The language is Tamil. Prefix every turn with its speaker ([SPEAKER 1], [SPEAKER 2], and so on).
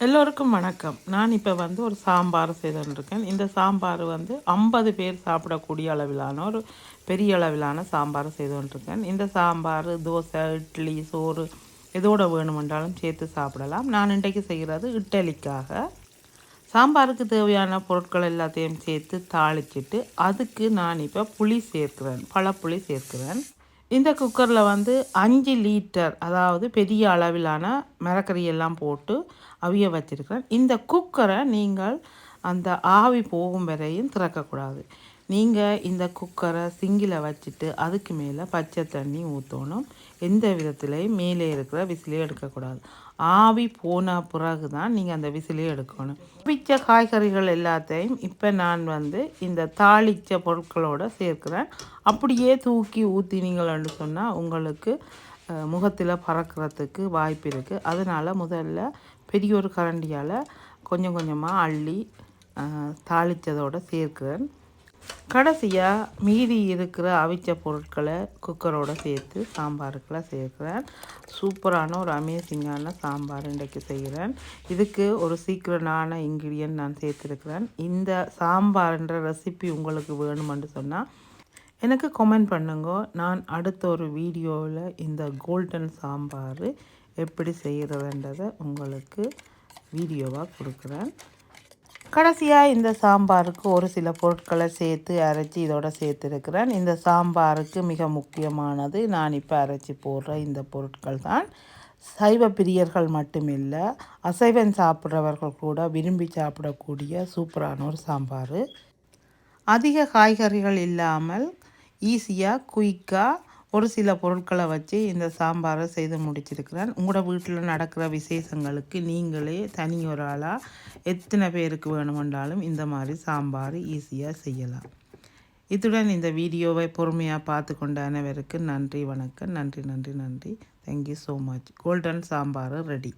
[SPEAKER 1] எல்லோருக்கும் வணக்கம். நான் இப்போ ஒரு சாம்பார் செய்துருக்கேன். இந்த சாம்பார் 50 பேர் சாப்பிடக்கூடிய அளவிலான ஒரு பெரிய அளவிலான சாம்பார் செய்துருக்கேன். இந்த சாம்பார் தோசை, இட்லி, சோறு எதோட வேணுமென்றாலும் சேர்த்து சாப்பிடலாம். நான் இன்றைக்கு செய்கிறது இட்லிக்காக. சாம்பாருக்கு தேவையான பொருட்கள் எல்லாத்தையும் சேர்த்து தாளிச்சிட்டு அதுக்கு நான் இப்போ புளி சேர்க்கிறேன், பழப்புளி சேர்க்கிறேன். இந்த குக்கரில் 5 லிட்டர், அதாவது பெரிய அளவிலான மரக்கறி எல்லாம் போட்டு அவிய வச்சுருக்கிறேன். இந்த குக்கரை நீங்கள் அந்த ஆவி போகும் வரையும் திறக்கக்கூடாது. நீங்கள் இந்த குக்கரை சிங்கில் வச்சுட்டு அதுக்கு மேலே பச்சை தண்ணி ஊற்றணும். எந்த விதத்துலேயும் மேலே இருக்கிற விசிலே எடுக்கக்கூடாது. ஆவி போன பிறகு தான் நீங்கள் அந்த விசிலே எடுக்கணும். அவிச்ச காய்கறிகள் எல்லாத்தையும் இப்போ நான் இந்த தாளித்த பொருட்களோடு சேர்க்கிறேன். அப்படியே தூக்கி ஊற்றினீங்கள்னு சொன்னால் உங்களுக்கு முகத்தில் பறக்கிறதுக்கு வாய்ப்பு இருக்குது. அதனால் முதல்ல பெரிய ஒரு கரண்டியால் கொஞ்சம் கொஞ்சமாக அள்ளி தாளித்ததோடு சேர்க்கிறேன். கடைசியாக மீதி இருக்கிற அவிச்ச பொருட்களை குக்கரோடு சேர்த்து சாம்பாருக்கெல்லாம் சேர்க்குறேன். சூப்பரான ஒரு அமேசிங்கான சாம்பார் இன்றைக்கு செய்கிறேன். இதுக்கு ஒரு சீக்கிரட்டான இன்க்ரீடியன்ட் நான் சேர்த்துருக்கிறேன். இந்த சாம்பார்ன்ற ரெசிபி உங்களுக்கு வேணுமென்று சொன்னால் எனக்கு கமெண்ட் பண்ணுங்க. நான் அடுத்த ஒரு வீடியோவில் இந்த கோல்டன் சாம்பார் எப்படி செய்கிறதுன்றதை உங்களுக்கு வீடியோவாக கொடுக்குறேன். கடைசியாக இந்த சாம்பாருக்கு ஒரு சில பொருட்களை சேர்த்து அரைச்சி இதோட சேர்த்துருக்கிறேன். இந்த சாம்பாருக்கு மிக முக்கியமானது நான் இப்போ அரைச்சி போடுற இந்த பொருட்கள் தான். சைவ பிரியர்கள் மட்டுமில்லை, அசைவம் சாப்பிட்றவர்கள் கூட விரும்பி சாப்பிடக்கூடிய சூப்பரான ஒரு சாம்பார். அதிக காய்கறிகள் இல்லாமல் ஈஸியாக குயிக்காக ஒரு சில பொருட்களை வச்சு இந்த சாம்பாரை செய்து முடிச்சிருக்கிறேன். உங்களோட வீட்டில் நடக்கிற விசேஷங்களுக்கு நீங்களே தனி ஒரு ஆளாக எத்தனை பேருக்கு வேணுமென்றாலும் இந்த மாதிரி சாம்பார் ஈஸியாக செய்யலாம். இத்துடன் இந்த வீடியோவை பொறுமையாக பார்த்து கொண்ட அனைவருக்கு நன்றி, வணக்கம். நன்றி. Thank you so much. Golden sambar ready.